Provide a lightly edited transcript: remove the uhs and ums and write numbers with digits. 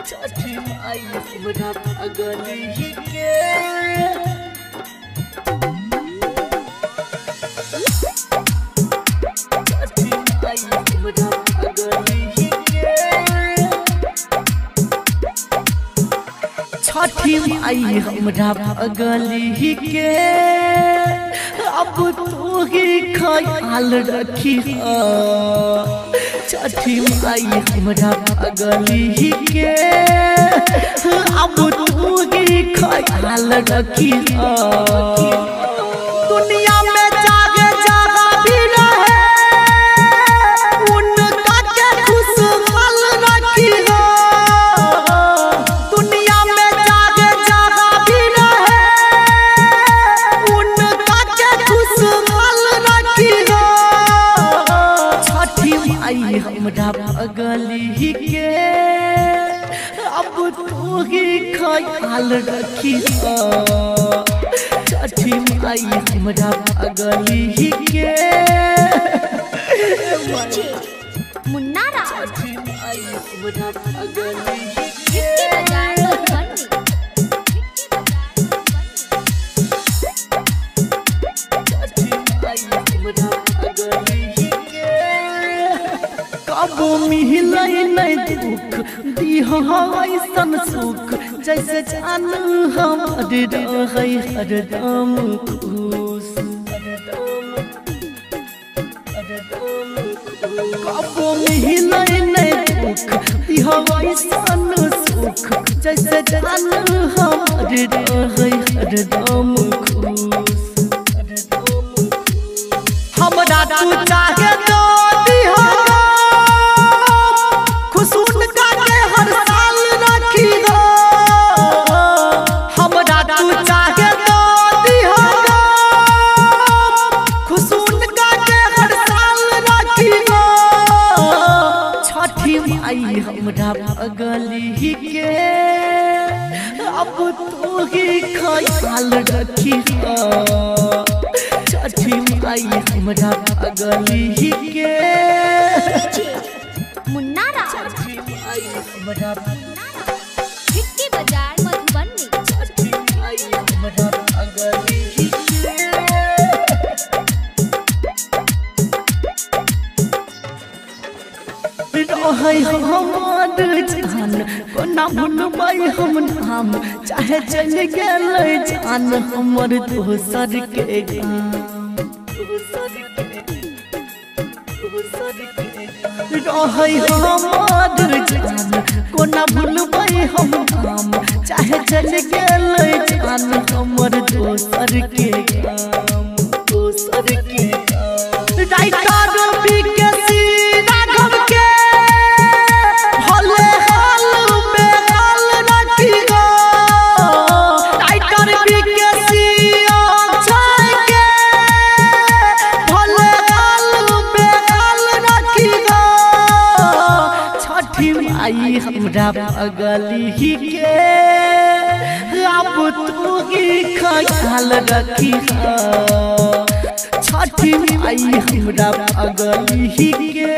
छठी माई हमरा अगली के छठी माई हमरा अगली के छठी माई हमरा अगली के अब तू ही ख्याल रखी छठी माई हमरा अगली के अब तू ही ख्याल रखी दुनिया में जागे जागा भी रहे उनका के खुशहाल रखी दुनिया में जागे जागा भी रहे उनका के खुशहाल रखी छठी माई हमरा अगली के अब तू ही ख्याल रखी छठी माई हमरा अगली के मुन्ना छठी माई हमरा अगली के छठी माई हमरा अगली के कबो मिलै नहीं दुख दिहो ऐसन सुख जैसे जान हमर रहै हरदम खुश कबो मिलै नहीं दुख दिहो ऐसन सुख जैसे जान हमर रहै हरदम खुश हमरा तू चाहे तो दिहो हमरा अगली के अब तू ही ख्याल रखी छठी माई हमरा अगली के मुन्ना छठी माई हमरा हिट्टी बाजार मधुबनी छठी माई हमरा अगली रहे हमार जान कोना भूलबै हम नाम चाहे चल गेलै जान हमर दोसर के गाम रहे हमार जान कोना भूलबै हम नाम चाहे चल गेलै जान हमर दोसर के गाम दोसर के राइटर बीकेसी राघव के आई हमरा अगली के अब तू ही ख्याल रखी छठी आई हमरा अगली के